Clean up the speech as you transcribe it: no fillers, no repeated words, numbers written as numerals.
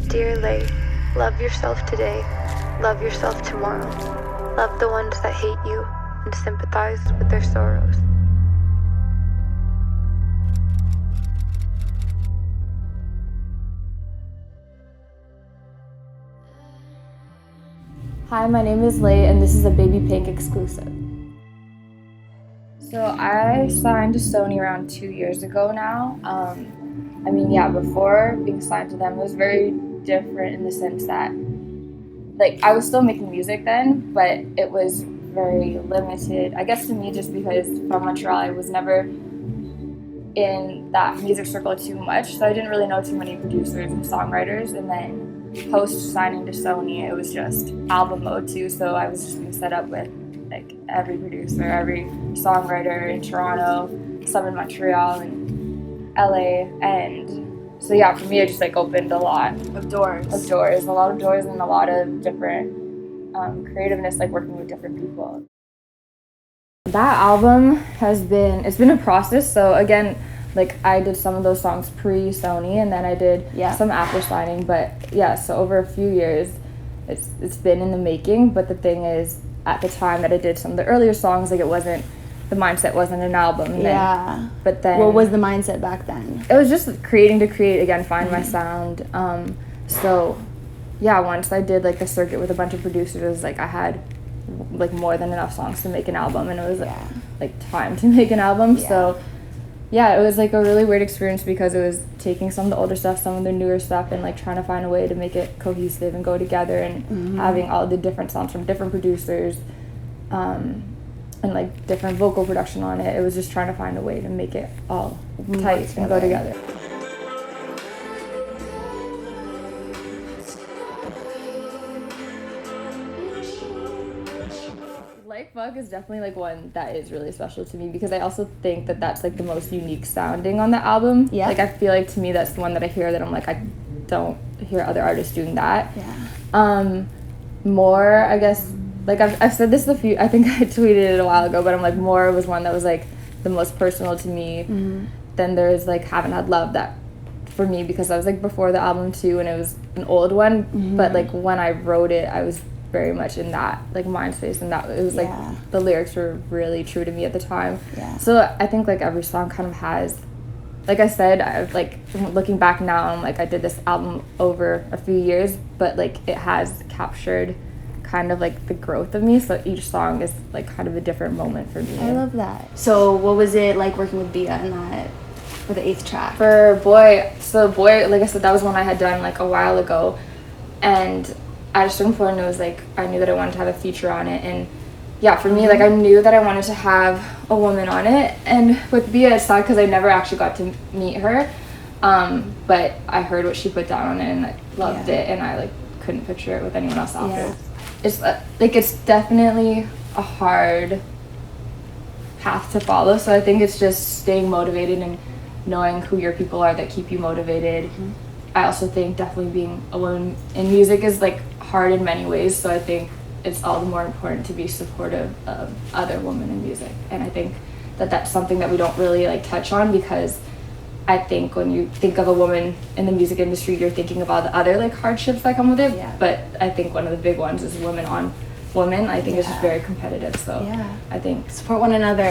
Dear Lay, love yourself today, love yourself tomorrow. Love the ones that hate you and sympathize with their sorrows. Hi, my name is LAYE and this is a BabyPink exclusive. So I signed to Sony around 2 years ago now. Before being signed to them, it was very different in the sense that, like, I was still making music then, but it was very limited. I guess to me, just because from Montreal, I was never in that music circle too much, so I didn't really know too many producers and songwriters. And then post signing to Sony, it was just album mode too, so I was just being set up with like every producer, every songwriter in Toronto, some in Montreal and LA, and so yeah, for me it just like opened a lot of doors, and a lot of different creativeness, like working with different people. That album it's been a process. So again, like I did some of those songs pre-Sony and then I did some after signing, but yeah, so over a few years it's been in the making. But the thing is, at the time that I did some of the earlier songs, like the mindset wasn't an album. But then what was the mindset back then? It was just creating to create, again, find my sound. So yeah, once I did like the circuit with a bunch of producers, it was like I had like more than enough songs to make an album, and it was like time to make an album. So yeah, it was like a really weird experience because it was taking some of the older stuff, some of the newer stuff, and like trying to find a way to make it cohesive and go together, and having all the different songs from different producers, and like different vocal production on it. It was just trying to find a way to make it all tight and go together. Like Fuck is definitely like one that is really special to me because I also think that that's like the most unique sounding on the album. Yeah. Like I feel like to me that's the one that I hear that I'm like, I don't hear other artists doing that. Yeah. More, I guess, like I've said this I think I tweeted it a while ago, but I'm like, More was one that was like the most personal to me. Then there's like Haven't Had Love, that for me, because I was like before the album too, and it was an old one, but like when I wrote it, I was very much in that like mind space, and that it was like the lyrics were really true to me at the time. So I think like every song kind of has, like I said, I've like looking back now, I'm like I did this album over a few years, but like it has captured kind of like the growth of me, so each song is like kind of a different moment for me. I love that. So what was it like working with Bia in that, for the 8th track? For Boy, like I said, that was one I had done like a while ago, and at a certain point it was like I knew that I wanted to have a feature on it. And yeah, for me, like I knew that I wanted to have a woman on it. And with Bia, it's sad because I never actually got to meet her, but I heard what she put down on it and I loved it, and I like couldn't picture it with anyone else after. It's like it's definitely a hard path to follow, so I think it's just staying motivated and knowing who your people are that keep you motivated. I also think definitely being a woman in music is like hard in many ways, so I think it's all the more important to be supportive of other women in music. And I think that that's something that we don't really like touch on, because I think when you think of a woman in the music industry, you're thinking of all the other like hardships that come with it. But I think one of the big ones is women on women. I think it's just very competitive, so I think support one another.